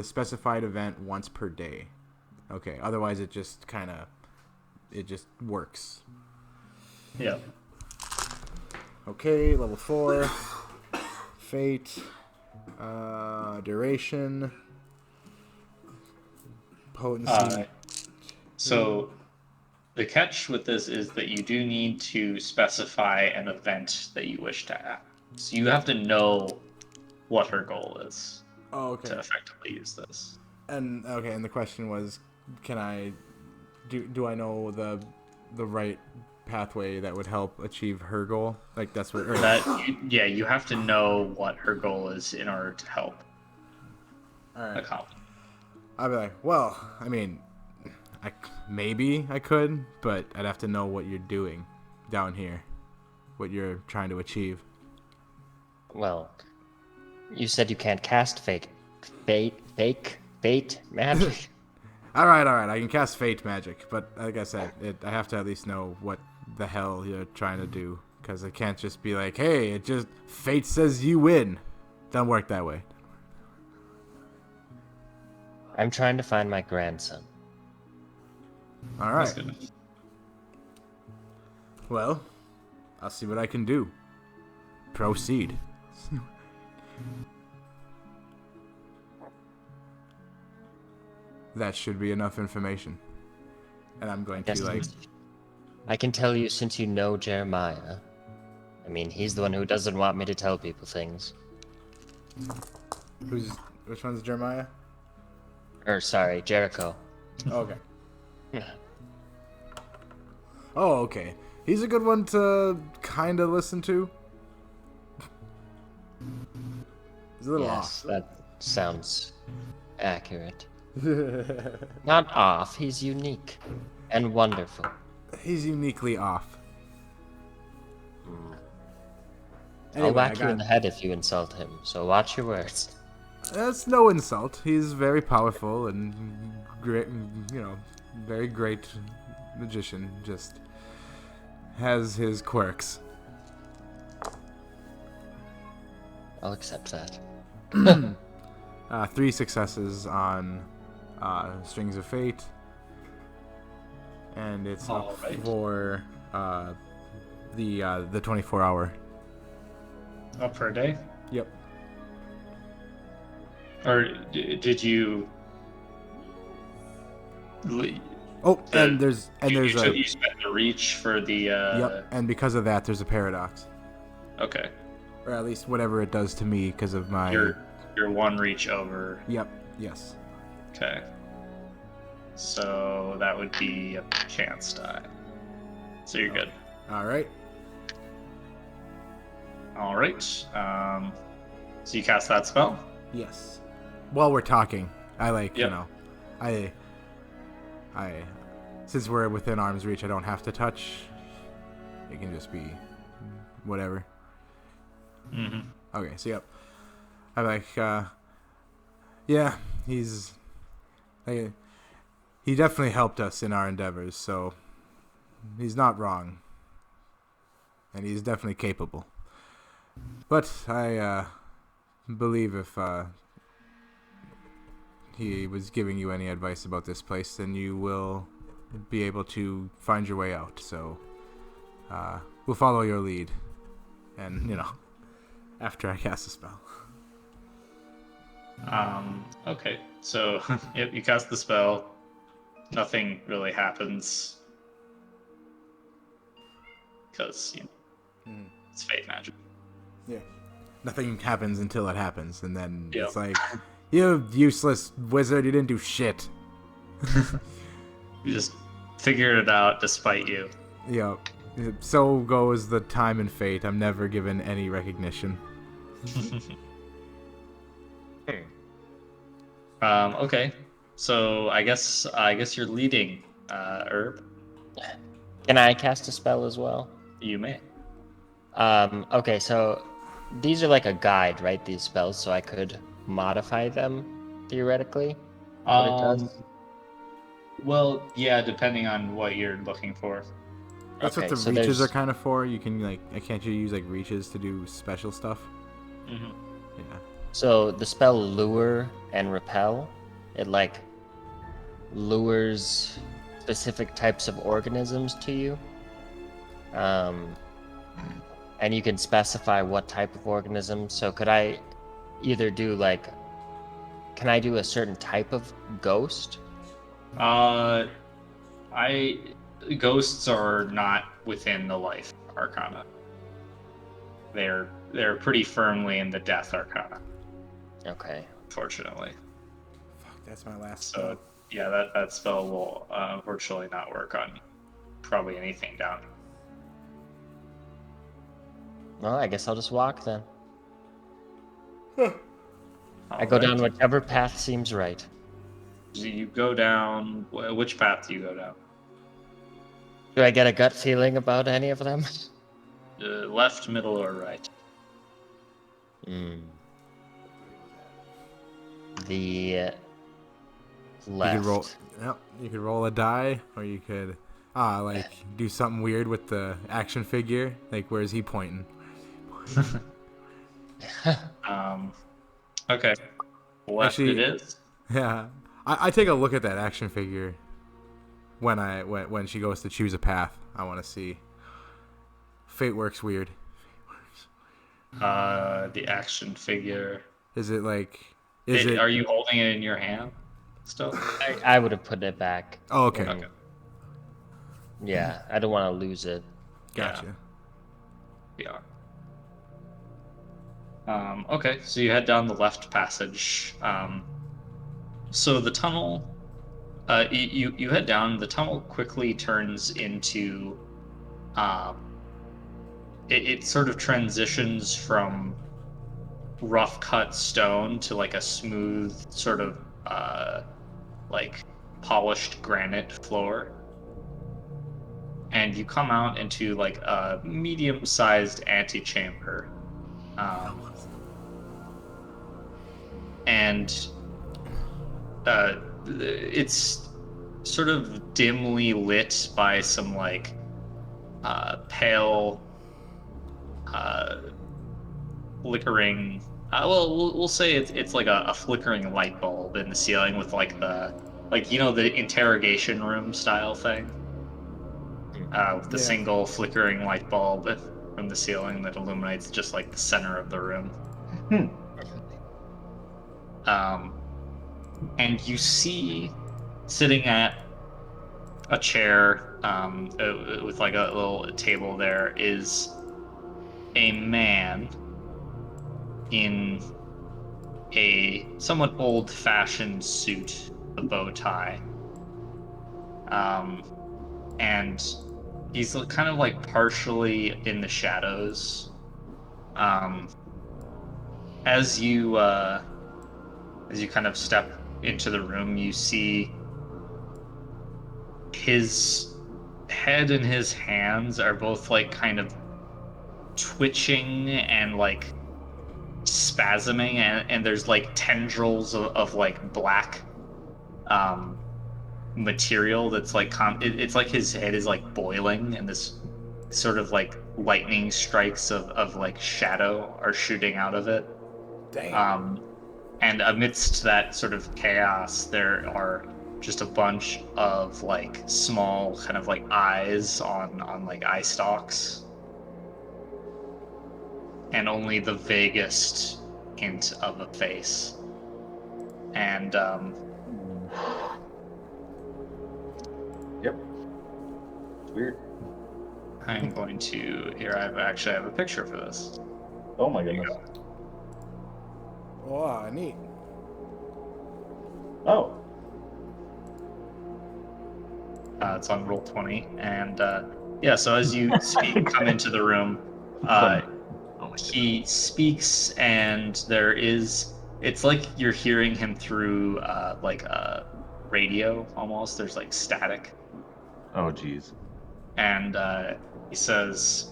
the specified event once per day. Okay. Otherwise, it just works. Yeah. Okay. Level 4. Fate. Duration. Potency. So the catch with this is that you do need to specify an event that you wish to add. So you have to know what her goal is Oh, okay. to effectively use this. And the question was, can I do I know the right pathway that would help achieve her goal? Like that's what. You have to know what her goal is in order to help All right. accomplish. I'd be like, well, I mean, maybe I could, but I'd have to know what you're doing down here, what you're trying to achieve. Well, you said you can't cast fate magic. All right. I can cast fate magic, but like I said, I have to at least know what the hell you're trying to do, because it can't just be like, hey, it just fate says you win. Doesn't work that way. I'm trying to find my grandson. All right. That's good. Well, I'll see what I can do. Proceed. That should be enough information. And I'm going to like... I can tell you since you know Jeremiah. I mean, he's the one who doesn't want me to tell people things. Which one's Jeremiah? Sorry, Jericho. Okay. Oh, okay. He's a good one to kind of listen to. He's a little Yes, off. that sounds accurate. Not off, he's unique and wonderful. He's uniquely off. I'll whack you in the head if you insult him, so watch your words. That's no insult. He's very powerful and great, very great magician. Just has his quirks. I'll accept that. 3 successes on Strings of Fate, and it's up for the 24-hour. Up for a day? Yep. Or did you? Oh, and there's you a... You spent the reach for the. Yep, and because of that, there's a paradox. Okay. Or at least whatever it does to me because of my... Your one reach over. Yep, yes. Okay. So that would be a chance die. So you're good. Alright. Alright. So you cast that spell? Yes. While we're talking, I Yep. I since we're within arm's reach, I don't have to touch. It can just be whatever. Mm-hmm. Okay, so yep. I'm like, yeah, he definitely helped us in our endeavors, so he's not wrong. And he's definitely capable. But I believe if he was giving you any advice about this place, then you will be able to find your way out. So we'll follow your lead. And, after I cast a spell. Okay. So, yep, you cast the spell. Nothing really happens. Because, it's fate magic. Yeah. Nothing happens until it happens, and then Yep. it's like, you useless wizard, you didn't do shit. You just figured it out despite you. Yep. So goes the time and fate. I'm never given any recognition. Okay. So I guess you're leading, Herb. Can I cast a spell as well? You may. Okay, so these are like a guide, right? These spells, so I could modify them theoretically. What it does. Well, yeah, depending on what you're looking for. That's Okay, what the so reaches there's- are kind of for. You can can't you use like reaches to do special stuff? Mm-hmm. Yeah. So the spell lure and repel, it like lures specific types of organisms to you. And you can specify what type of organism. So could I either do like, can I do a certain type of ghost? Ghosts are not within the life arcana. They're pretty firmly in the death arcana, Okay. unfortunately. Fuck, that's my last So spell. yeah, that spell will unfortunately not work on probably anything down. Well, I guess I'll just walk then. I go Alright. down whichever path seems right. You go down. Which path do you go down? Do I get a gut feeling about any of them? Left, middle, or right? The You left. could roll. Yep, you could roll a die, or you could like do something weird with the action figure. Like, where's he pointing? Okay. Left Actually- it is. Yeah, I take a look at that action figure when she goes to choose a path. I want to see. Fate works weird. The action figure. Is it like? Is it? Are you holding it in your hand still? I would have put it back. Oh, okay. Okay. Yeah, I don't want to lose it. Gotcha. Yeah. Okay, so you head down the left passage. So the tunnel, you head down. The tunnel quickly turns into, it sort of transitions from rough cut stone to like a smooth sort of like polished granite floor. And you come out into like a medium-sized antechamber. And it's sort of dimly lit by some like pale flickering we'll say it's like a flickering light bulb in the ceiling with like the interrogation room style thing with the Yeah. single flickering light bulb from the ceiling that illuminates just like the center of the room. And you see sitting at a chair with like a little table there is a man in a somewhat old-fashioned suit, a bow tie, and he's kind of like partially in the shadows. As you kind of step into the room, you see his head and his hands are both like kind of twitching and like spasming, and there's like tendrils of like black material that's like it's like his head is like boiling, and this sort of like lightning strikes of like shadow are shooting out of it. Damn. And amidst that sort of chaos, there are just a bunch of like small kind of like eyes on like eye stalks, and only the vaguest hint of a face. And Yep. It's weird. I'm going to I have a picture for this. Oh my There you goodness. go. Wow, neat. Oh. It's on Roll20, and yeah. So as you come into the room, Oh my he speaks, and there is. It's like you're hearing him through like a radio almost. There's like static, Oh geez. and he says,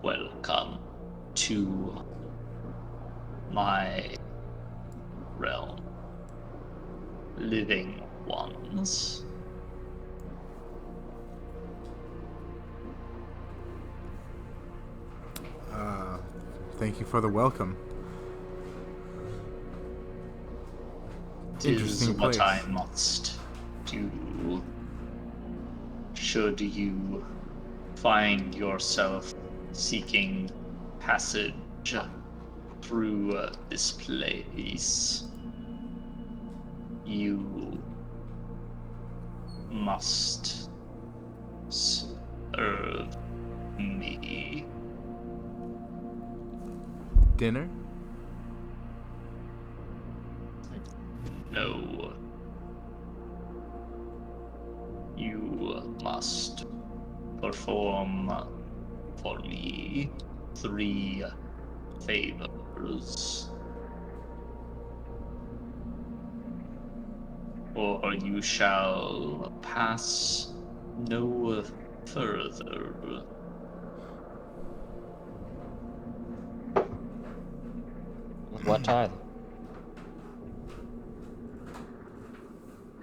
"Welcome to my realm, living ones." Thank you for the welcome. Is Interesting what place. I must do. Should you find yourself seeking passage through this place, you must serve me. Dinner? No. You must perform for me 3 favors, or you shall pass no further. What are they?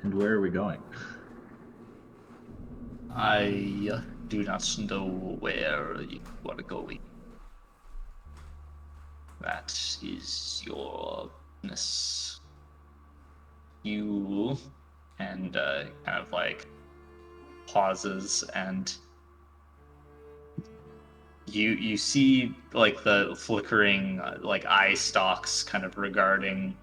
And where are we going? I do not know where you are going. That is your business. You, and kind of like pauses, and you see like the flickering like eye stalks kind of regarding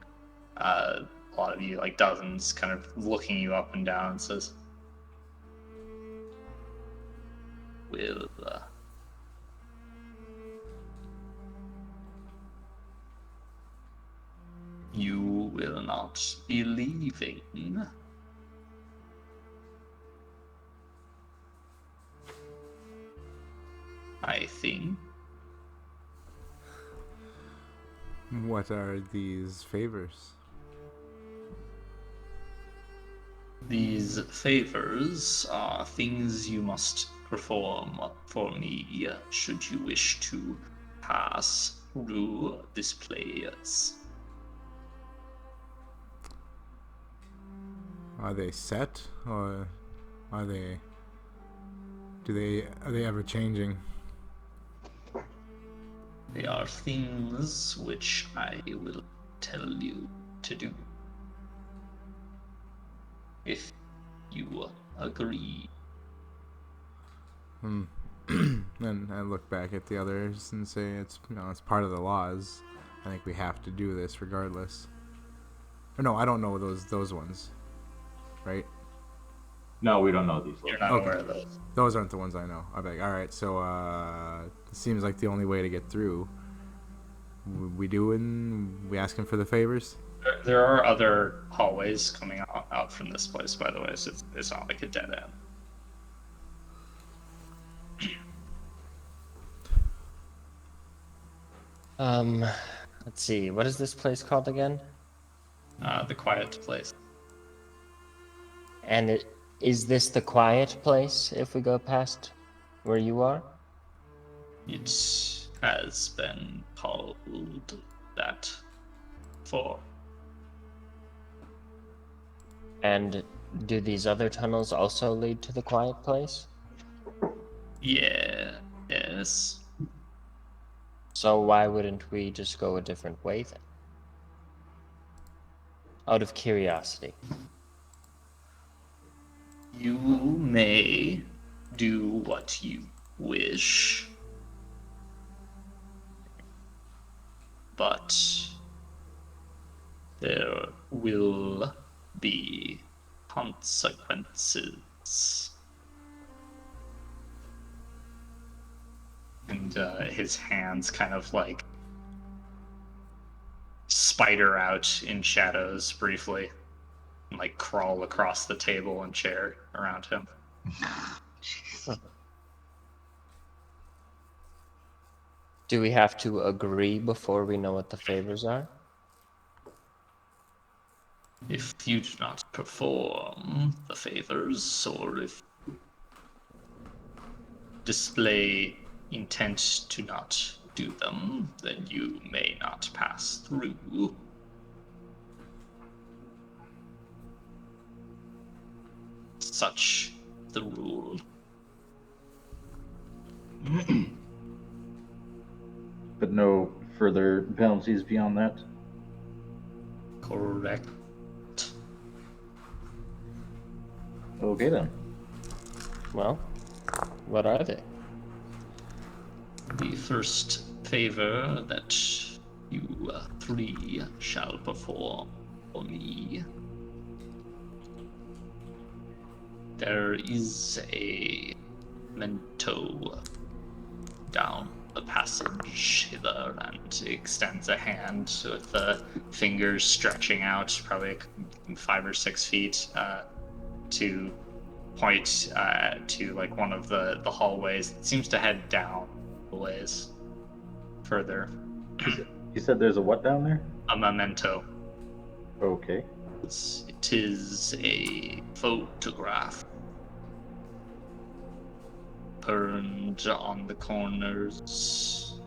a lot of you, like dozens, kind of looking you up and down, and says, "Will you will not be leaving?" I think. What are these favors? These favors are things you must perform for me should you wish to pass through this place. Are they set, or are they? Are they ever changing? They are things which I will tell you to do. If you agree. And I look back at the others and say, it's it's part of the laws. I think we have to do this regardless. Or no, I don't know those ones, right? No, we don't know these. You're Ones. not Okay. aware of those. Those aren't the ones I know. I'm like, all right, so it seems like the only way to get through. We asking for the favors? There are other hallways coming out from this place, by the way, so it's not like a dead end. Let's see. What is this place called again? The quiet place. And is this the quiet place if we go past where you are? It has been called that for. And do these other tunnels also lead to the quiet place? Yeah, yes. So why wouldn't we just go a different way then? Out of curiosity. You may do what you wish, but there will be consequences. And his hands kind of like spider out in shadows briefly and like crawl across the table and chair around him. Do we have to agree before we know what the favors are? If you do not perform the favors, or if you display intent to not do them, then you may not pass through. Such the rule. But no further penalties beyond that? Correct. Okay then. Well, what are they? The first favor that you three shall perform for me. There is a memento down the passage hither, and extends a hand with the fingers stretching out, probably 5 or 6 feet, to point to like one of the hallways. It seems to head down the ways further. You said there's a what down there? A memento. Okay. It is a photograph burned on the corners,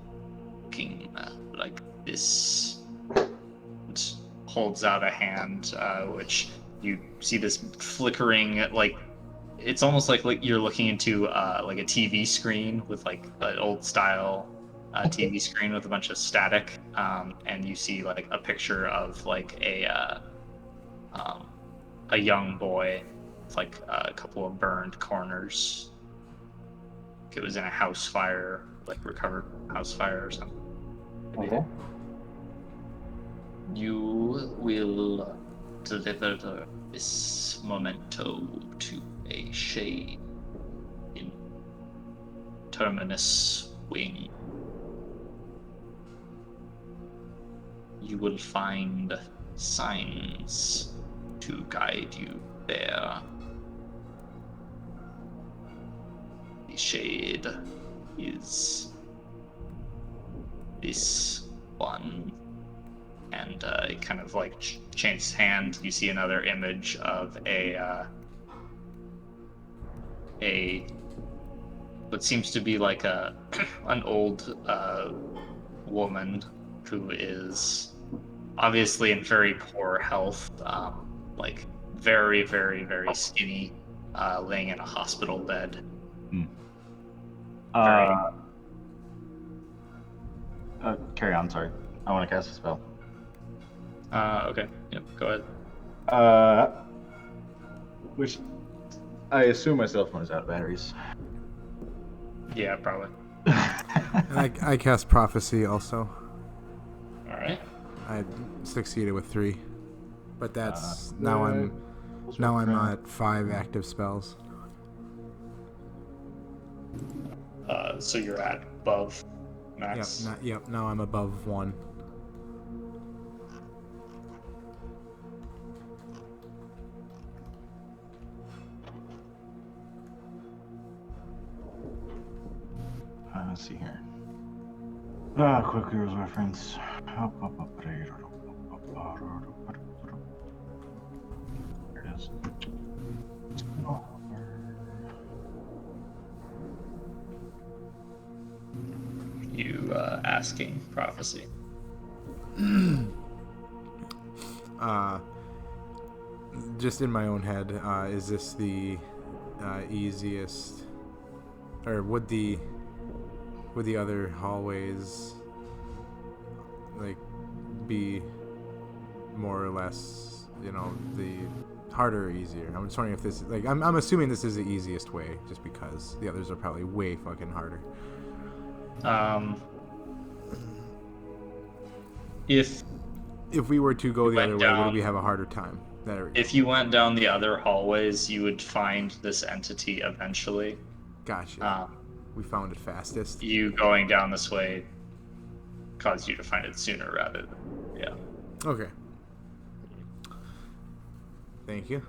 looking like this. And holds out a hand, which you see this flickering, like it's almost like you're looking into like a TV screen with like an old style TV screen with a bunch of static, and you see like a picture of like a young boy with like a couple of burned corners. It was in a house fire, like recovered house fire or something. Okay. You will deliver this memento to a shade in Terminus Wing. You will find signs to guide you there. The shade is this one. And it kind of like changes hand. You see another image of a what seems to be like an old woman who is obviously in very poor health, like very, very, very skinny, laying in a hospital bed. Carry on, sorry. I want to cast a spell. Okay. Yep, go ahead. Which I assume my cell phone is out of batteries. Yeah, probably. And I cast Prophecy also. Alright. I succeeded with 3. But that's now I'm at 5 active spells. So you're at above max. Yep, now I'm above 1. Let's see here. Quick heroes reference. There it is. You asking prophecy. Just in my own head, is this the easiest, or would the other hallways like be more or less, the harder or easier? I'm just wondering if this, like, I'm assuming this is the easiest way, just because the others are probably way fucking harder. If we were to go the other way, would we have a harder time? If you went down the other hallways, you would find this entity eventually. Gotcha. We found it fastest. You going down this way caused you to find it sooner rather than, yeah. Okay. Thank you.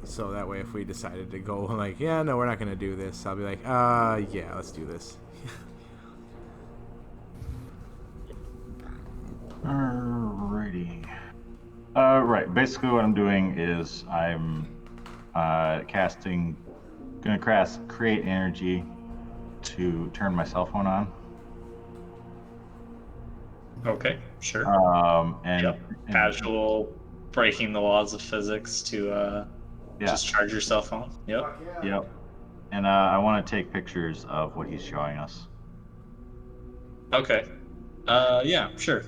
So that way, if we decided to go like, yeah, no, we're not going to do this, I'll be like, yeah, let's do this. Alrighty. Right. Basically, what I'm doing is I'm gonna create energy to turn my cell phone on. Okay, sure. And, yep. Casual breaking the laws of physics to just charge your cell phone. Yep. Yep. And I want to take pictures of what he's showing us. Okay. Yeah, sure.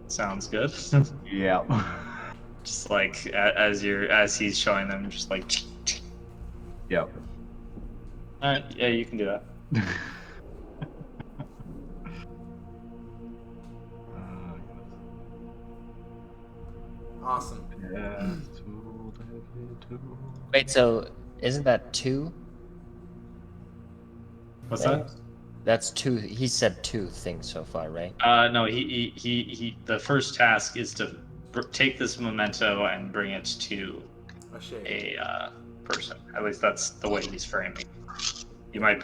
Sounds good. Yeah. Just like as he's showing them, just like. Yep. All right. Yeah, you can do that. Awesome. Wait, so isn't that 2 What's that? things? That's 2. He said 2 things so far, right? No. He. The first task is to take this memento and bring it to A shade. a person. At least that's the way he's framing.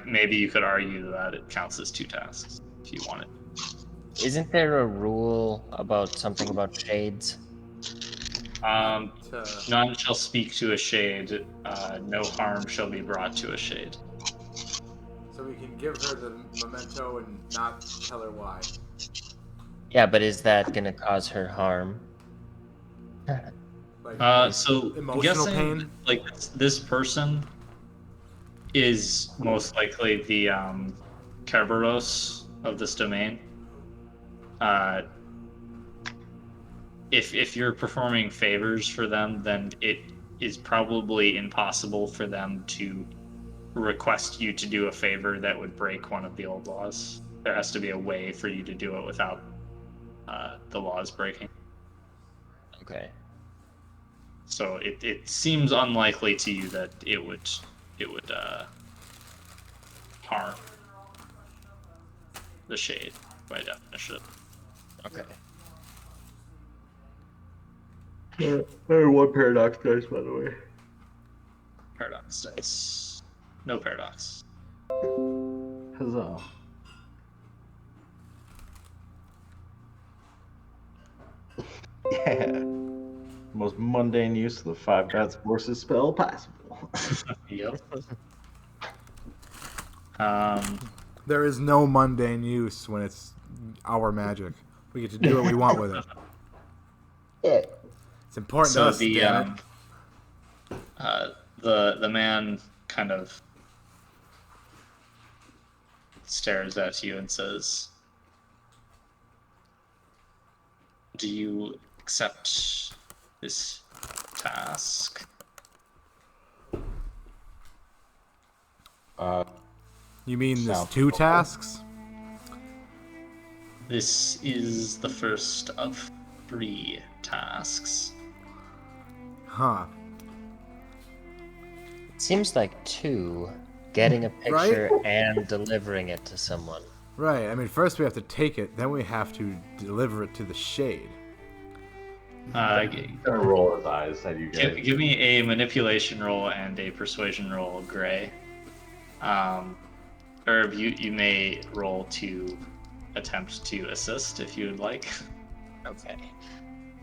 Maybe you could argue that it counts as 2 tasks if you wanted. Isn't there a rule about something about shades? None shall speak to a shade. No harm shall be brought to a shade. So we can give her the memento and not tell her why. Yeah, but is that gonna cause her harm? Like So emotional guessing pain? like this person is most likely the Kerberos of this domain. If you're performing favors for them, then it is probably impossible for them to request you to do a favor that would break one of the old laws. There has to be a way for you to do it without the laws breaking. Okay. So it seems unlikely to you that it would harm the shade by definition. Okay. Hey, one paradox dice, by the way. Paradox dice. No paradox. Huzzah. Yeah. Most mundane use of the 5 gods forces spell possible. Yep. There is no mundane use when it's our magic. We get to do what we want with it. It's important to So us. damn it. the man kind of stares at you and says, "Do you accept this task?" You mean there's Sounds 2 cool. tasks? This is the first of 3 tasks. Huh. It seems like 2, getting a picture and delivering it to someone. Right. I mean, first we have to take it, then we have to deliver it to the shade. G- Gonna roll his eyes at you guys. give me a manipulation roll and a persuasion roll, Gray. Herb, you may roll to attempt to assist if you would like. Okay.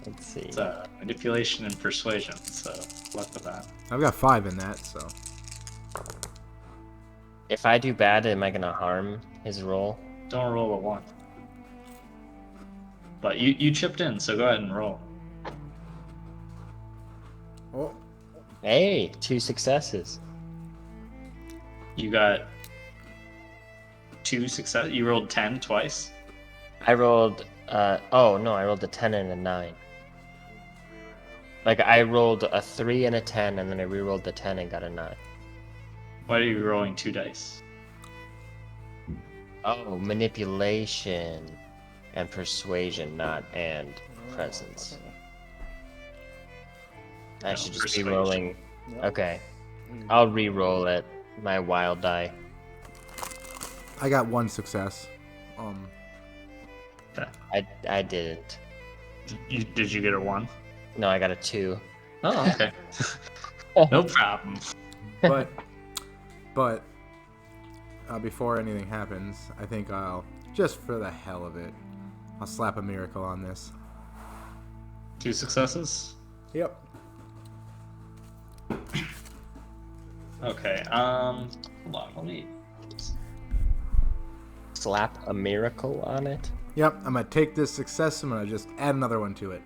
Let's see. It's manipulation and persuasion, so luck with that. I've got 5 in that, so. If I do bad, am I gonna harm his roll? Don't roll a 1. But you chipped in, so go ahead and roll. Oh, Hey, 2 successes. You got 2 success. You rolled 10 twice. I rolled, oh no, I rolled a 10 and a 9. Like, I rolled a 3 and a 10, and then I re-rolled the 10 and got a 9. Why are you rolling 2 dice? Oh, manipulation and persuasion, not and presence. I No, should just persuasion. be rolling. Okay. I'll re-roll it. My wild die. I got 1 success. I didn't. Did you get a 1? No, I got a 2. Oh, okay. No problem. But before anything happens, I think I'll, just for the hell of it, I'll slap a miracle on this. 2 successes. Yep. Okay. Hold on. Let me. Slap a miracle on it? Yep, I'm gonna take this success, I'm gonna just add another one to it.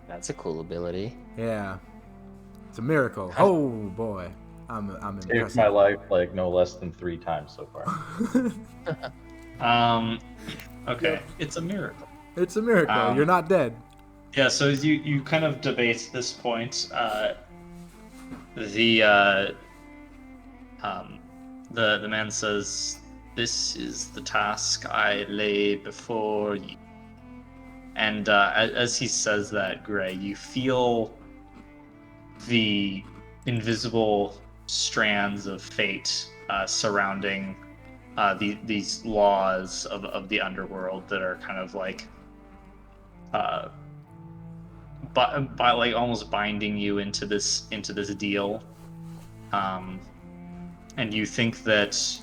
That's a cool ability. Yeah. It's a miracle. Oh boy. I'm Saved impressed. my life like no less than 3 times so far. Okay, it's a miracle. It's a miracle. You're not dead. Yeah, so as you kind of debate this point, the man says, "This is the task I lay before you." And as he says that, Gray, you feel the invisible strands of fate surrounding these laws of the underworld that are kind of like by like almost binding you into this deal, and you think that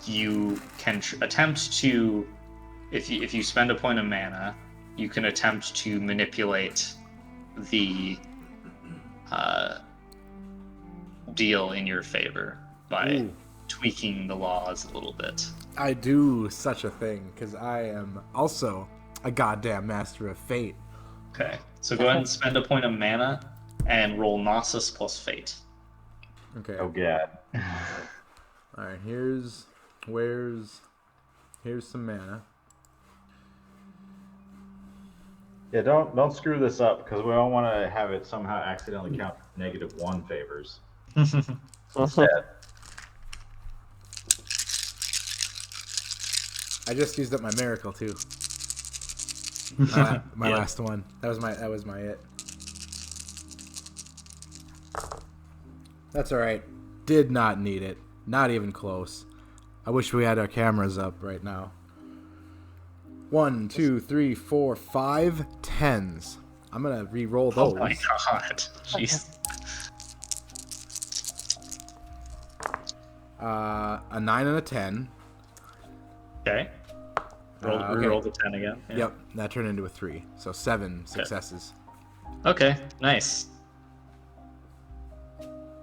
you can attempt to, if you spend a point of mana, you can attempt to manipulate the deal in your favor by Ooh. tweaking the laws a little bit. I do such a thing because I am also a goddamn master of fate. Okay, so go ahead and spend a point of mana and roll Gnosis plus Fate. Okay. Oh god. All right. Here's some mana. Yeah, don't screw this up because we don't want to have it somehow accidentally count -1 favors. Instead, I just used up my miracle too. My Yeah. last one. That was my it. That's all right. Did not need it. Not even close. I wish we had our cameras up right now. 1, 2, 3, 4, 5 10s. I'm gonna re-roll those. Oh my god. Jeez. A 9 and a 10. Okay. Okay. Roll the 10 again. Yeah. Yep, that turned into a 3. So 7 successes. Okay, nice.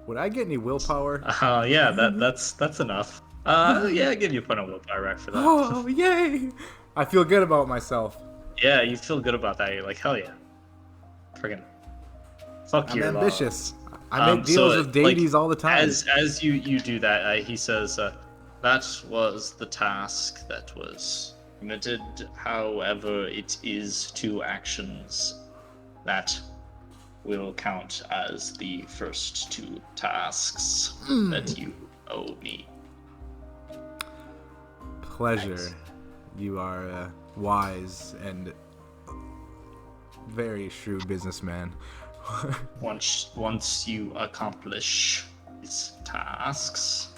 Would I get any willpower? Yeah, that's enough. Yeah, give you a point of willpower rack for that. Oh, yay! I feel good about myself. Yeah, you feel good about that. You're like, hell yeah. Friggin' fuck I'm your ambitious. I make deals so, with deities all the time. As you do that, he says, that was the task that was committed. However, it is 2 actions that will count as the first 2 tasks that you owe me. Pleasure. Thanks. You are a wise and very shrewd businessman. Once you accomplish these tasks,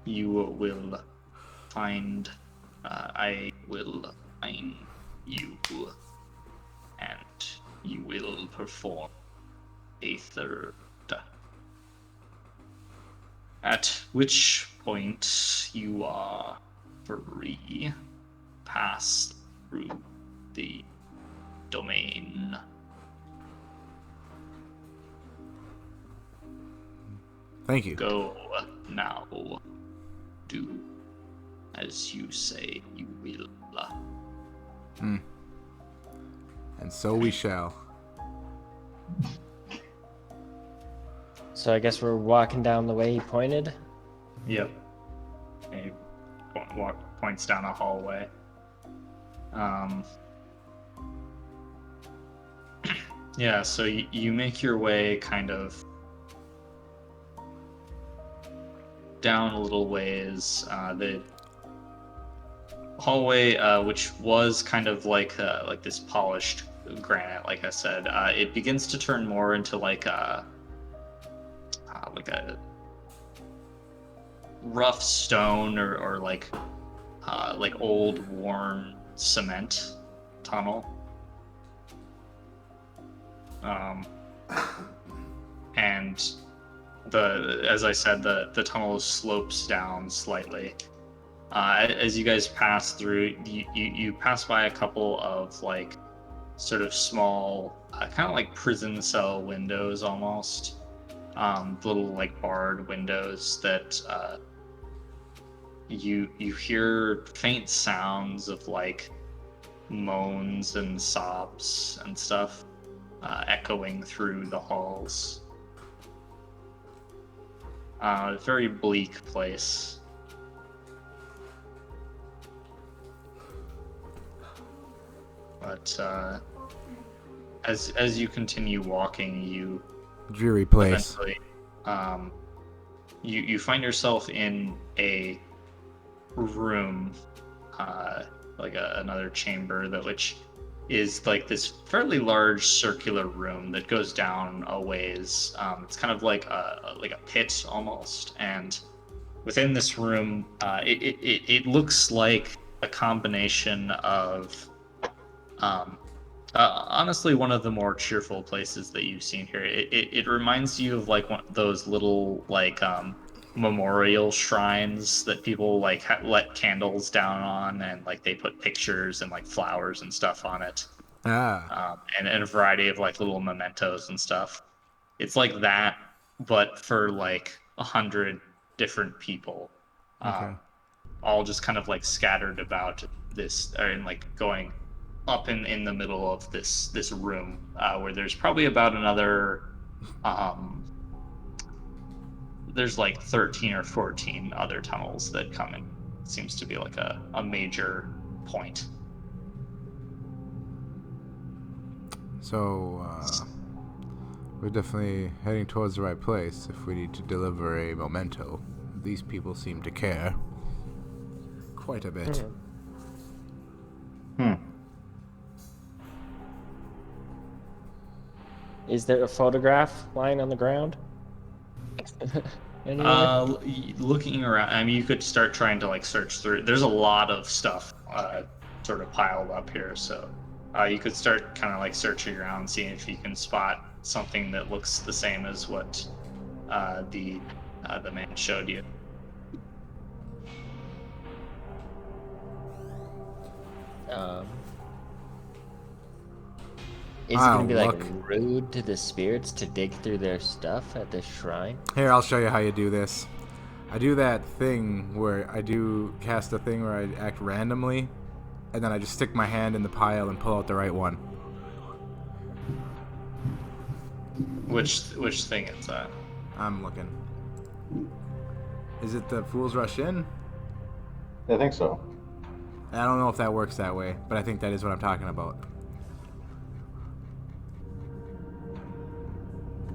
you will find. I will find you, and you will perform a third. At which point you are free. Pass through the domain. Thank you. Go now. Do as you say you will. And so we shall. So I guess we're walking down the way he pointed. Yep. He points down a hallway. Yeah, so you make your way kind of down a little ways. The hallway, which was kind of like this polished granite, like I said, it begins to turn more into like a rough stone or like old worn cement tunnel. And as I said, the tunnel slopes down slightly. As you guys pass through, you pass by a couple of like sort of small, kind of like prison cell windows almost. Little like barred windows that you hear faint sounds of like moans and sobs and stuff echoing through the halls. A very bleak place. But as you continue walking, you Dreary place. eventually you find yourself in a room, like another chamber which is like this fairly large circular room that goes down a ways. It's kind of like a pit almost, and within this room, it looks like a combination of honestly, one of the more cheerful places that you've seen here. It reminds you of like one of those little like memorial shrines that people like let candles down on, and like they put pictures and like flowers and stuff on it, and a variety of like little mementos and stuff. It's like that, but for like 100 different people, Okay. all just kind of like scattered about this, and like going up in the middle of this room, where there's probably about another there's like 13 or 14 other tunnels that come in. It seems to be like a major point. So, we're definitely heading towards the right place if we need to deliver a memento. These people seem to care quite a bit. Is there a photograph lying on the ground? Anywhere? Looking around, I mean, you could start trying to like search through. There's a lot of stuff sort of piled up here, so you could start kind of like searching around, seeing if you can spot something that looks the same as what the man showed you. Is it going to be like look. rude to the spirits to dig through their stuff at the shrine? Here, I'll show you how you do this. I do that thing where I do cast a thing where I act randomly, and then I just stick my hand in the pile and pull out the right one. Which thing is that? I'm looking. Is it the Fool's Rush In? I think so. I don't know if that works that way, but I think that is what I'm talking about.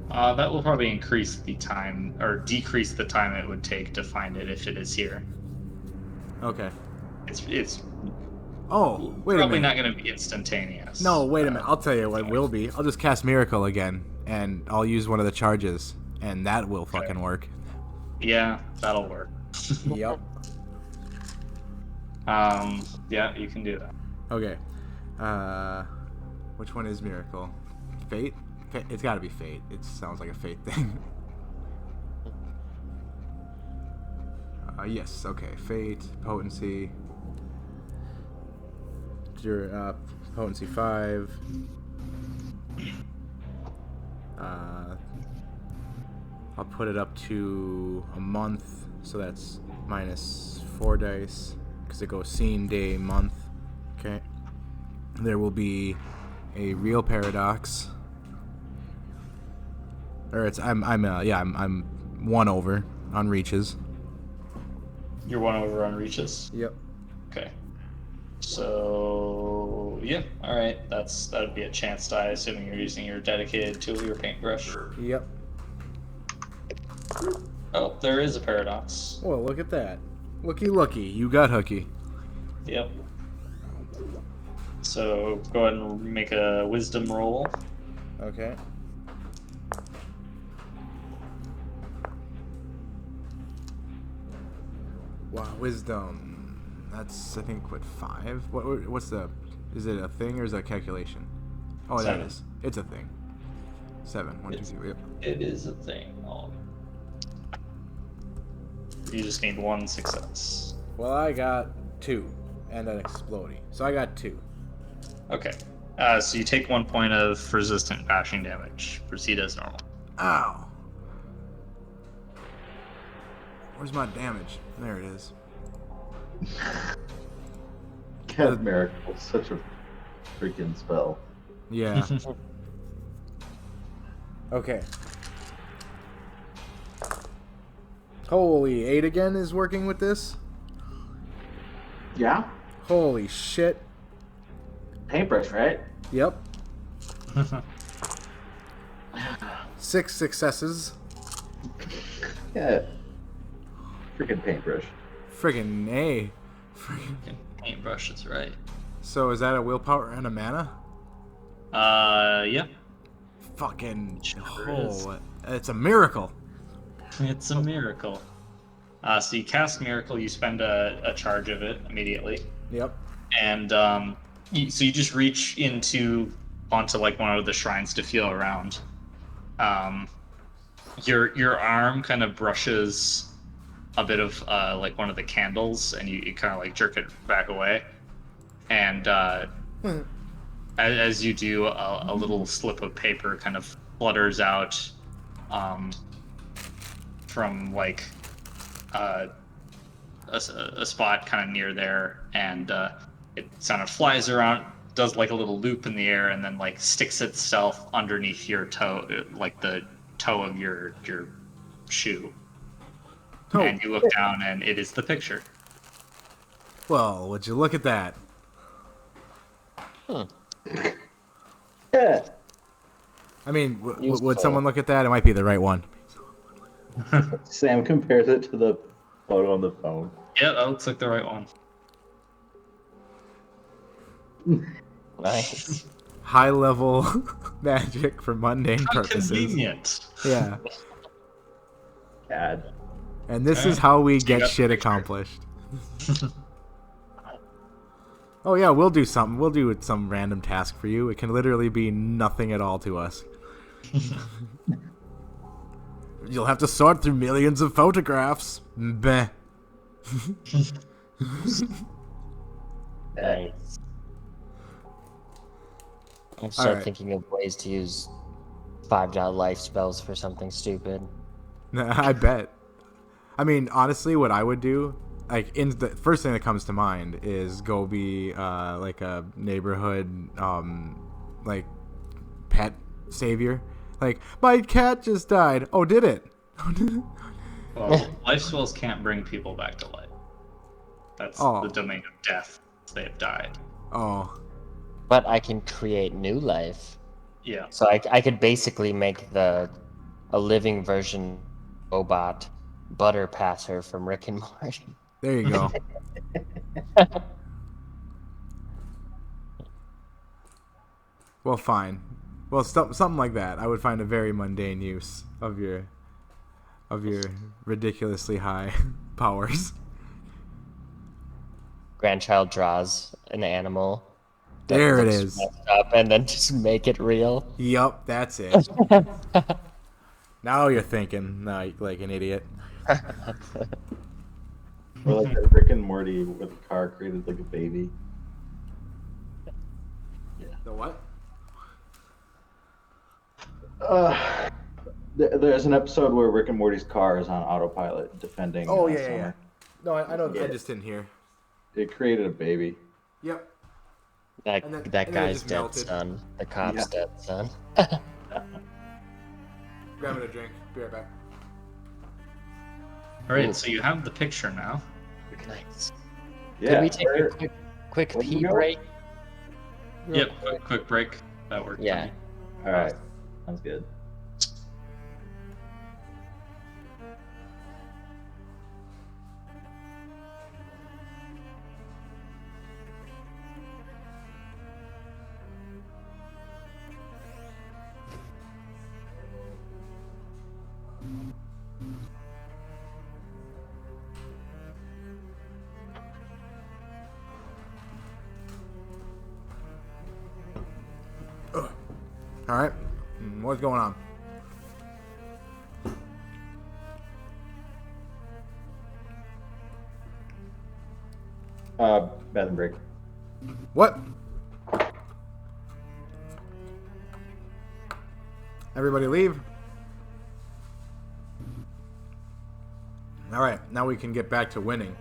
That will probably increase the time, or decrease the time it would take to find it if it is here. Okay. It's Oh, wait a probably minute. not going to be instantaneous. No, wait a minute. I'll tell you what will be. I'll just cast Miracle again, and I'll use one of the charges, and that will fucking work. Yeah, that'll work. Yep. Yeah, you can do that. Okay. Which one is Miracle? Fate? It's got to be Fate. It sounds like a Fate thing. Yes. Okay. Fate, Potency. Potency 5. I'll put it up to a month, so that's minus 4 dice, because it goes scene, day, month. Okay. There will be a real paradox. Or I'm 1 over on reaches. You're 1 over on reaches? Yep. Okay. So, yeah, alright. That'd be a chance die, assuming you're using your dedicated tool, your paintbrush. Yep. Oh, there is a paradox. Well, look at that. Looky. You got hooky. Yep. So, go ahead and make a wisdom roll. Okay. Wow, wisdom. That's, I think, what, 5? What's the... Is it a thing or is that a calculation? Oh, 7. that is. It's a thing. 7. 1, 2, 3. Yep. It is a thing. You just need 1 success. Well, I got 2. And an exploding. So I got 2. Okay. So you take 1 point of resistant bashing damage. Proceed as normal. Ow. Where's my damage? There it is. God, Miracle, such a freaking spell. Yeah. Okay. Holy, 8 again is working with this? Yeah. Holy shit. Paintbrush, right? Yep. 6 successes. Yeah. Freaking paintbrush. Friggin' A. Paintbrush, that's right. So is that a willpower and a mana? Yeah. Fucking Sure is. it's a miracle. It's a miracle. So you cast Miracle, you spend a charge of it immediately. Yep. And so you just reach onto like one of the shrines to feel around. Your arm kind of brushes a bit of like one of the candles, and you kind of like jerk it back away. And as you do, a little slip of paper kind of flutters out from like a spot kind of near there, and it kind of flies around, does like a little loop in the air, and then like sticks itself underneath your toe, like the toe of your shoe. Oh. And you look down, and it is the picture. Well, would you look at that? Yeah. I mean, would Useful. someone look at that? It might be the right one. Sam compares it to the photo on the phone. Yeah, that looks like the right one. Nice. High level magic for mundane How purposes. convenient. Yeah. God. And this Okay. is how we So you get got the shit picture. accomplished. Oh yeah, we'll do something. We'll do some random task for you. It can literally be nothing at all to us. You'll have to sort through millions of photographs. Bleh. Nice. I'll start Alright. thinking of ways to use 5-dot life spells for something stupid. I bet. I mean, honestly, what I would do, like, the first thing that comes to mind is go be like a neighborhood, like, pet savior. Like, my cat just died. Oh, did it? Well, life spells can't bring people back to life. That's Oh. the domain of death. They have died. Oh, But I can create new life. Yeah. So I could basically make a living version robot Butter Passer from Rick and Morty. there you go. Well, fine. Well, something like that. I would find a very mundane use of your ridiculously high powers. Grandchild draws an animal. that There it looks is. messed up, and then just make it real. Yup, that's it. Now you're thinking like an idiot. Or like that Rick and Morty where the car created like a baby. The what? There's an episode where Rick and Morty's car is on autopilot defending. Oh yeah, Summer. yeah. No, I don't. I Yeah. just didn't hear. It created a baby. Yep. That And then- that and then it guy's just dead melted. son. The cop's Yeah. dead son. Grabbing a drink. Be right back. All right. So you have the picture now. Nice. Yeah. Could we take where- a quick where'd we pee go? break? Yep. Quick break. That worked. for Yeah. me. All right. Sounds good. All right. What's going on? Bathroom break. What? Everybody leave. All right. Now we can get back to winning.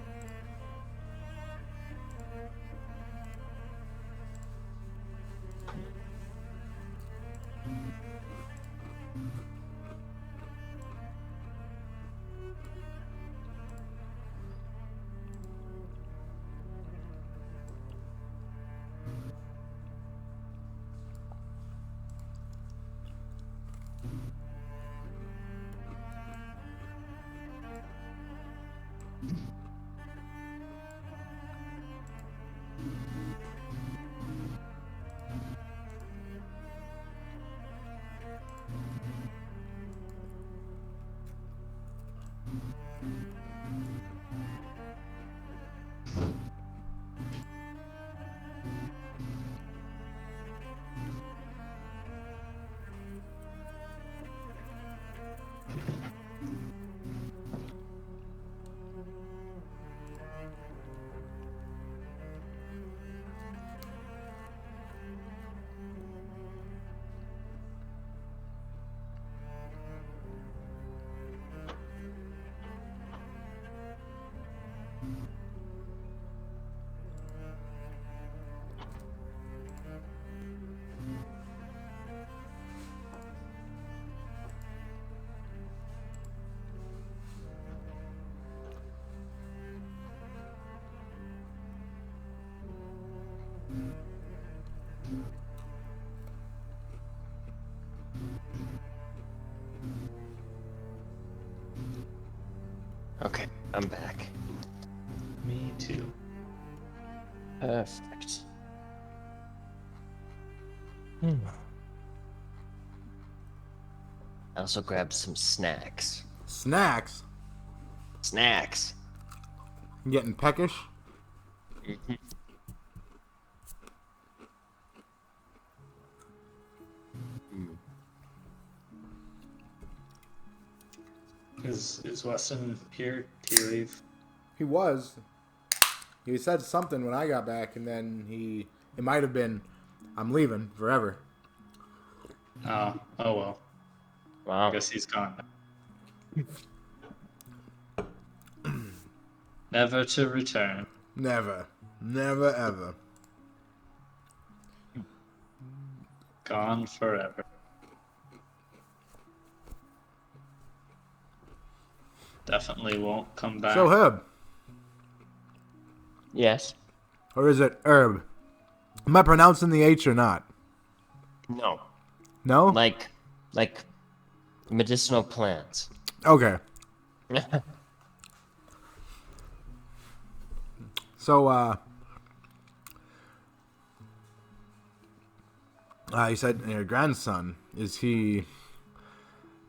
Okay, I'm back. Me too. Perfect. I also grabbed some snacks. Snacks. Snacks. Getting peckish. Is Weston here? Did he leave? He was. He said something when I got back, and then it might have been, I'm leaving forever. Oh well. Wow. I guess he's gone. Never to return. Never. Never, ever. Gone forever. Definitely won't come back. So, Herb. Yes. Or is it Herb? Am I pronouncing the H or not? No. No? Like medicinal plants. Okay. So, you said your grandson, is he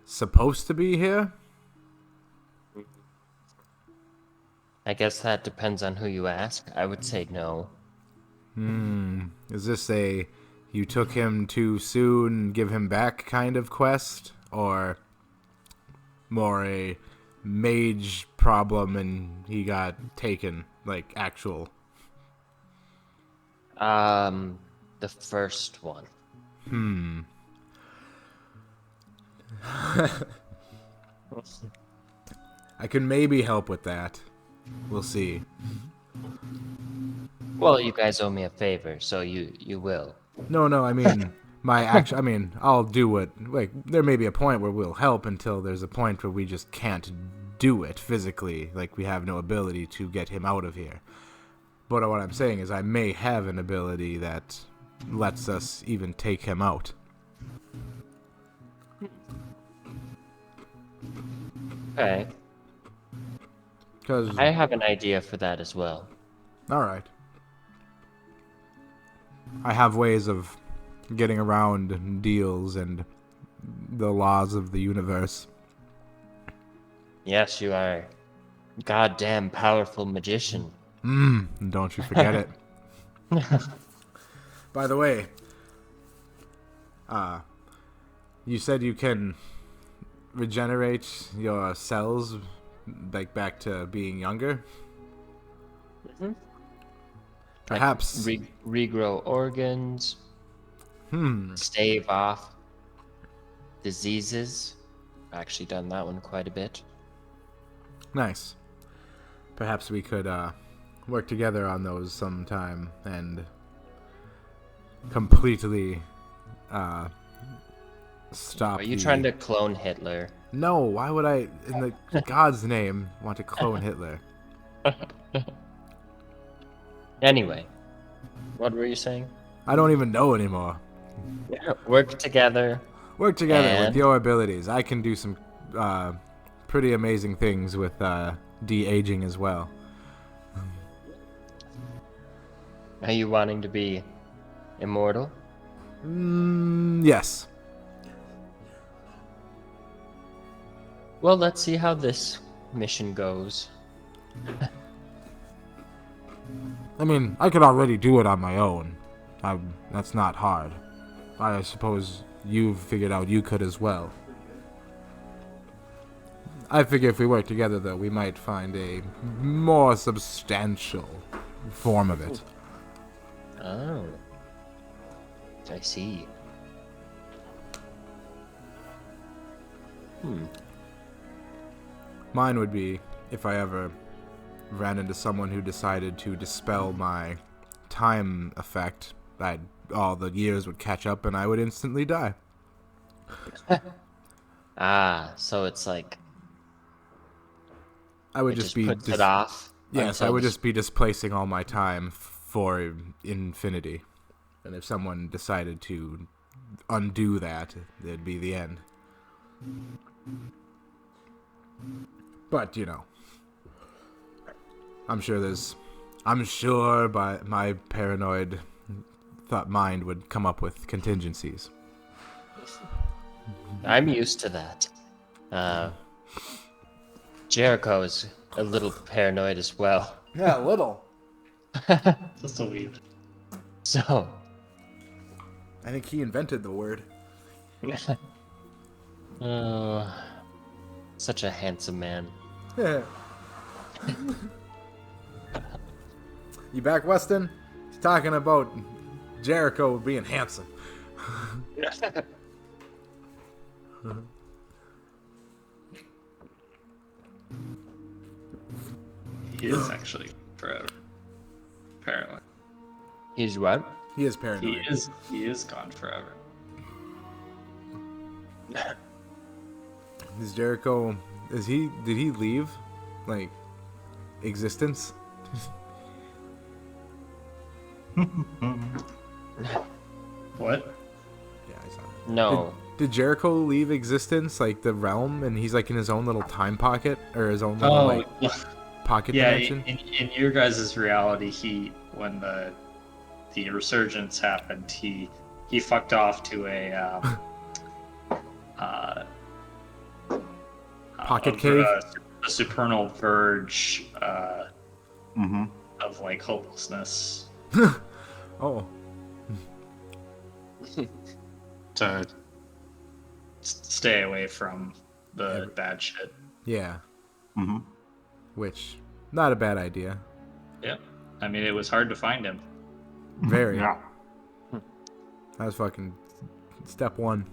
supposed to be here? I guess that depends on who you ask. I would say no. Is this a you took him too soon, give him back kind of quest? Or more a mage problem and he got taken, like actual? The first one. I can maybe help with that. We'll see. Well, you guys owe me a favor, so you will. No, I mean, I'll do what, like, there may be a point where we'll help until there's a point where we just can't do it physically. Like, we have no ability to get him out of here. But what I'm saying is I may have an ability that lets us even take him out. Okay. Because, I have an idea for that as well. alright. I have ways of getting around deals and the laws of the universe. Yes, you are a goddamn powerful magician. Don't you forget it. By the way, you said you can regenerate your cells like back to being younger? Perhaps. Regrow organs. Stave off diseases. Actually done that one quite a bit. Nice. Perhaps we could work together on those sometime and completely stop. Are you trying to clone Hitler? No, why would I, in the God's name, want to clone Hitler? Anyway, what were you saying? I don't even know anymore. Work together. Work together And? with your abilities. I can do some pretty amazing things with de-aging as well. Are you wanting to be immortal? Yes. Well, let's see how this mission goes. I mean, I could already do it on my own. That's not hard. I suppose you've figured out you could as well. I figure if we work together, though, we might find a more substantial form of it. Oh. I see. Mine would be if I ever ran into someone who decided to dispel my time effect, all the years would catch up and I would instantly die. So it's like I would it just be puts it off. Yes, I until would the- just be displacing all my time for infinity. And if someone decided to undo that, it'd be the end. But, I'm sure my paranoid mind would come up with contingencies. I'm used to that. Jericho is a little paranoid as well. Yeah, a little. Just a wee. So, I think he invented the word. oh, such a handsome man. You back, Weston? He's talking about Jericho being handsome. He is actually forever. Apparently. He's what? He is paranoid. He is gone forever. Is Jericho... Did he leave? Like, existence? What? Yeah, I saw that. No. Did Jericho leave existence, like the realm, and he's like in his own little time pocket, or his own little pocket yeah. dimension? In your guys' reality, when the resurgence happened, he fucked off to a Pocket cave? a supernal verge Mm-hmm. of like hopelessness. Oh, To stay away from the bad shit. yeah. Mm-hmm. Which, not a bad idea. Yeah. I mean, it was hard to find him. Very. Yeah. That was fucking step 1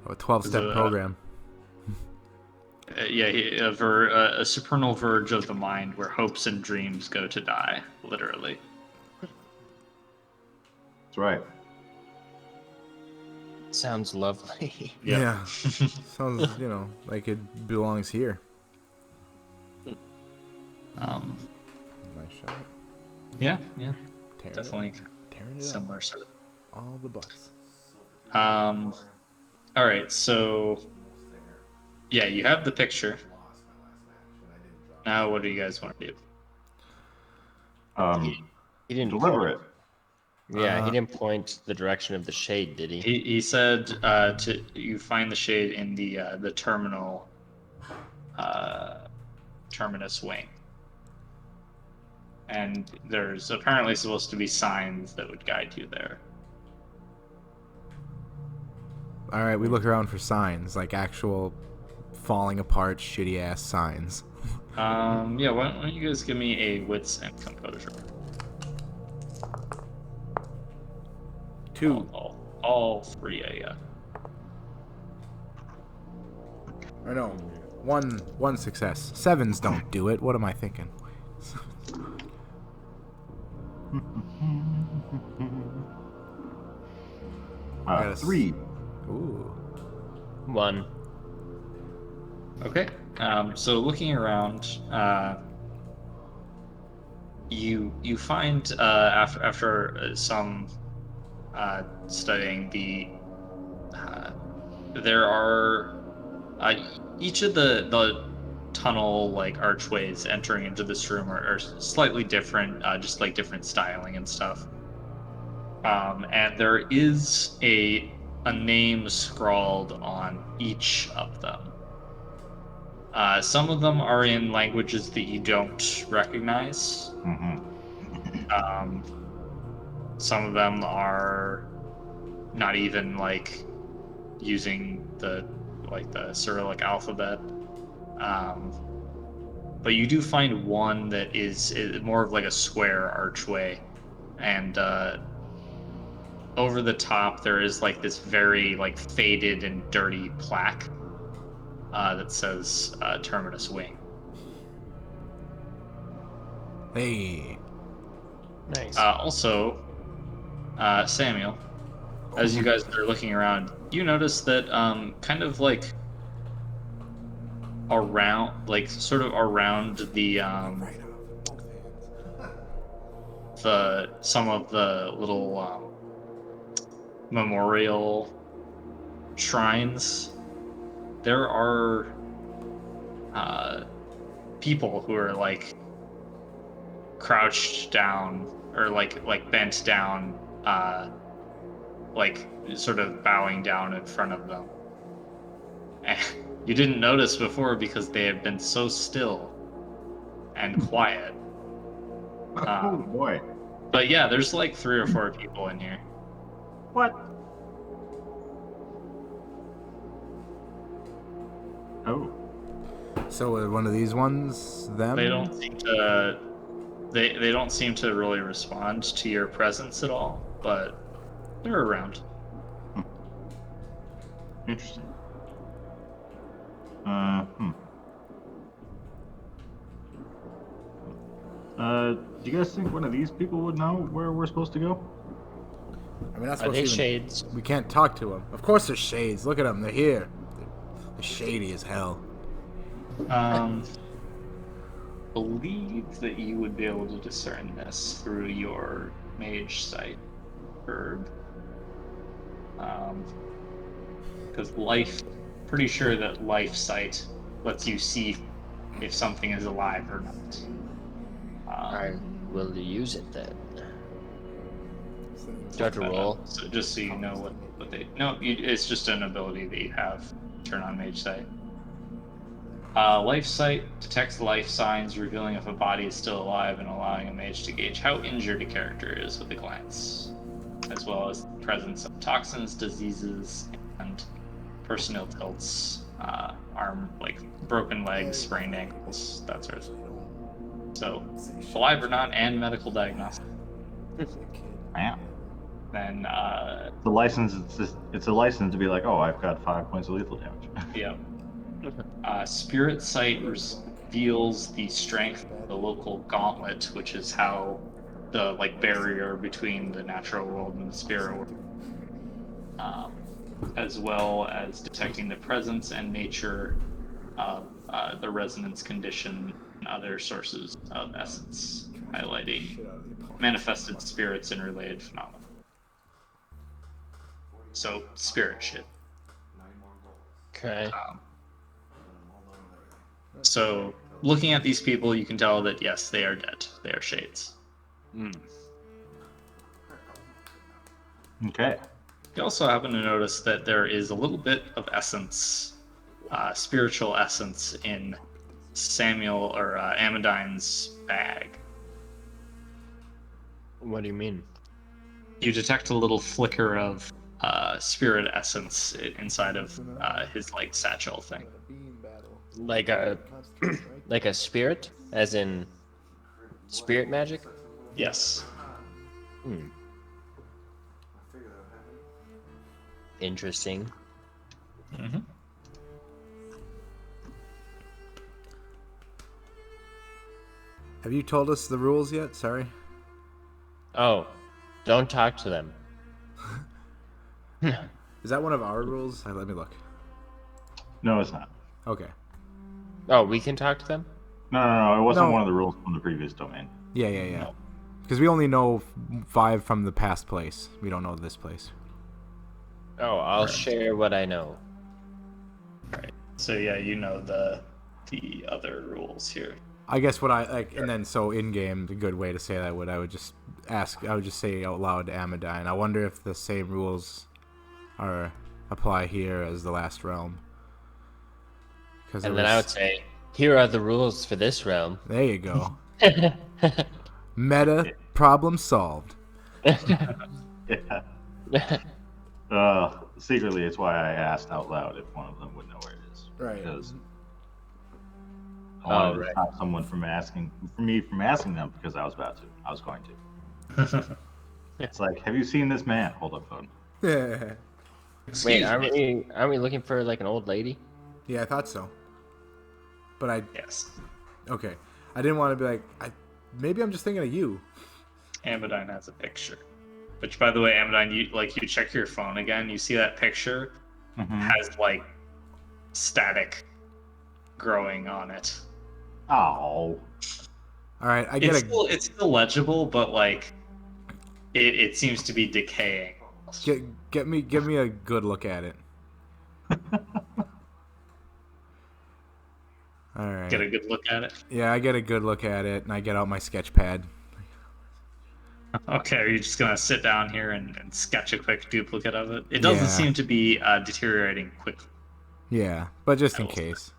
of a 12-step So, program. A supernal verge of the mind where hopes and dreams go to die, literally. That's right. Sounds lovely. Yeah. Sounds, like it belongs here. Um, Nice shot. yeah, Tearing definitely tearing it up. similar sort of. All the butts. All right, so yeah, you have the picture. Now, what do you guys want to do? He didn't Deliver it. Yeah, he didn't point the direction of the shade, did he? He said you find the shade in the terminal terminus wing, and there's apparently supposed to be signs that would guide you there. All right, we look around for signs, like actual falling apart, shitty ass signs. Yeah, why don't you guys give me a wits and composure? 2. All three, yeah. I know. One success. 7s don't do it. What am I thinking? Yes. 3. Ooh. 1. Okay. So looking around, you find after some studying there are each of the tunnel like archways entering into this room are slightly different, just like different styling and stuff. And there is a name scrawled on each of them. Some of them are in languages that you don't recognize. Mm-hmm. Some of them are not even like using the Cyrillic alphabet. But you do find one that is more of like a square archway, and over the top there is like this very like faded and dirty plaque that says Terminus Wing. Hey. Nice. Also, Samuel, as you guys are looking around, you notice that kind of like around, like sort of around the some of the little memorial shrines, there are people who are like crouched down or like bent down, like sort of bowing down in front of them. And you didn't notice before because they have been so still and quiet. Oh boy. But yeah, there's like 3 or 4 people in here. What? Oh. So one of these ones, them? They don't seem to they don't seem to really respond to your presence at all, but they're around. Interesting. Do you guys think one of these people would know where we're supposed to go? I mean, that's Are supposed they to even- shades? We can't talk to them. Of course they're shades. Look at them. They're here. They're shady as hell. Believe that you would be able to discern this through your mage sight herb. Because pretty sure that life sight lets you see if something is alive or not. I will use it then. Do I have to roll? So just so you know what they... No, it's just an ability that you have. Turn on mage sight. Life sight detects life signs, revealing if a body is still alive and allowing a mage to gauge how injured a character is with a glance, as well as the presence of toxins, diseases, and personnel tilts, arm, like broken legs, sprained ankles, that sort of thing. So, alive or not, and medical diagnostic. Wow. Then, The license, it's a license to be like, oh, I've got 5 points of lethal damage. yeah. Spirit sight reveals the strength of the local gauntlet, which is how the barrier between the natural world and the spirit world, as well as detecting the presence and nature of the resonance condition and other sources of essence, highlighting manifested spirits and related phenomena. So, spirit shit. Okay. So, looking at these people, you can tell that yes, they are dead. They are shades. Okay. You also happen to notice that there is a little bit of essence, spiritual essence, in Samuel or Amadine's bag. What do you mean? You detect a little flicker of spirit essence inside of his satchel thing. Like a like a spirit, as in spirit magic? Yes. Interesting. Mm-hmm. Have you told us the rules yet? Sorry. Oh, don't talk to them. Is that one of our rules? Let me look. No, it's not. Okay. Oh, we can talk to them? No. It wasn't No. one of the rules from the previous domain. Yeah. Because we only know 5 from the past place. We don't know this place. Oh, I'll share what I know. Right. So yeah, you know the other rules here. I guess what I like, and then so in game, the good way to say that I would just say out loud to Amadine. I wonder if the same rules apply here as the last realm. And then I would say, here are the rules for this realm. There you go. Meta problem solved. Yeah. Secretly, it's why I asked out loud if one of them would know where it is. Right. Because I wanted to stop someone from asking them because I was going to. It's like, have you seen this man? Hold up, phone. Yeah. Wait, aren't we looking for an old lady? Yeah, I thought so. But Yes. okay. I didn't want to be like, maybe I'm just thinking of you. Amadine has a picture. Which, by the way, Amadine, you check your phone again, you see that picture has static growing on it. Oh. All right, I get It's still legible, but like it seems to be decaying. give me a good look at it. All right. Get a good look at it. Yeah, I get a good look at it, and I get out my sketch pad. Okay, are you just gonna sit down here and sketch a quick duplicate of it? It doesn't Yeah. seem to be deteriorating quickly. Yeah, but just in will- case.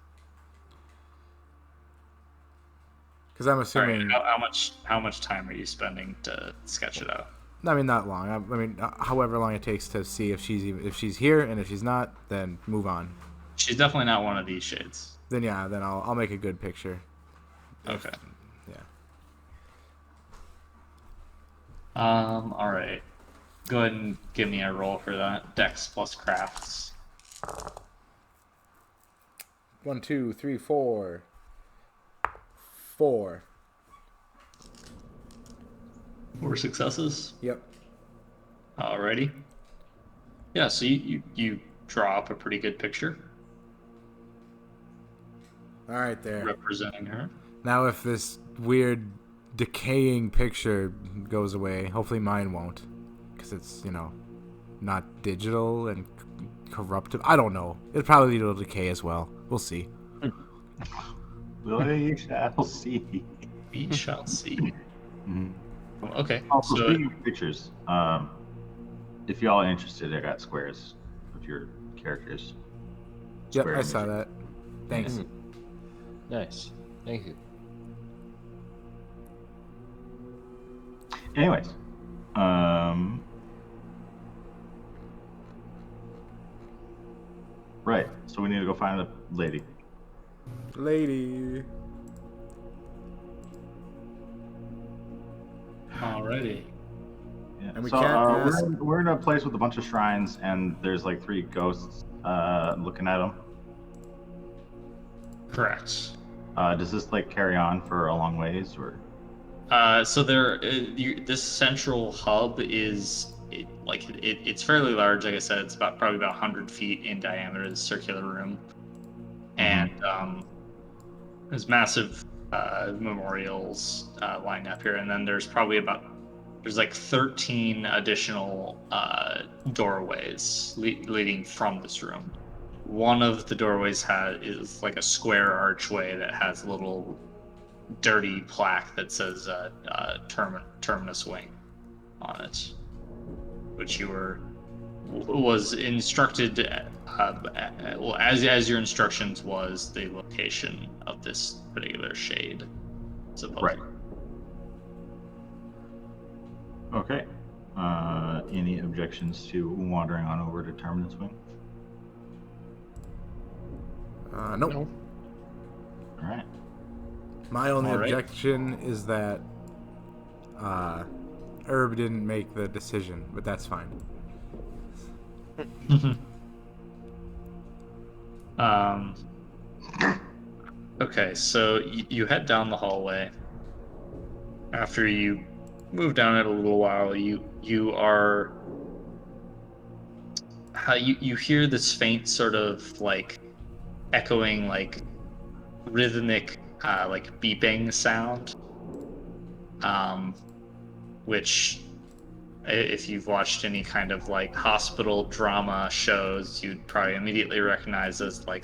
Because I'm All right, assuming, how much time are you spending to sketch it out? I mean, not long. I mean, however long it takes to see if she's here, and if she's not, then move on. She's definitely not one of these shades. Then I'll make a good picture. Okay. Yeah. All right. Go ahead and give me a roll for that. Dex plus crafts. 1, 2, 3, 4. 4. 4 successes. Yep. Alrighty. Yeah, so you draw up a pretty good picture All right, there. representing her. Now, if this weird decaying picture goes away, hopefully mine won't, because it's not digital and corruptive. I don't know. It'll probably decay as well. We'll see. We shall see. We shall see. Mhm. Okay. Also, So speaking of pictures, if y'all are interested, I got squares of your characters. Yep, Square I saw image. that. Thanks. Mhm. Nice. Thank you. Anyways, right. So we need to go find the lady. Lady. alrighty. Yeah. And we so, can't ask- we're in a place with a bunch of shrines, and there's like 3 ghosts looking at them. Correct. Does this like carry on for a long ways, or? So this central hub is it's fairly large. Like I said, it's probably about 100 feet in diameter. This circular room, and there's massive memorials lined up here, and then there's like 13 additional doorways leading from this room. One of the doorways is like a square archway that has a little dirty plaque that says Terminus Wing on it, which was instructed well, as your instructions was the location of this particular shade. Right. Okay. Any objections to wandering on over to Terminus Wing? Nope. No. All right. My only All right. objection is that Herb didn't make the decision, but that's fine. Okay, so you head down the hallway. After you move down it a little while, you hear this faint sort of like echoing, like rhythmic, like beeping sound. Which, if you've watched any kind of like hospital drama shows, you'd probably immediately recognize as like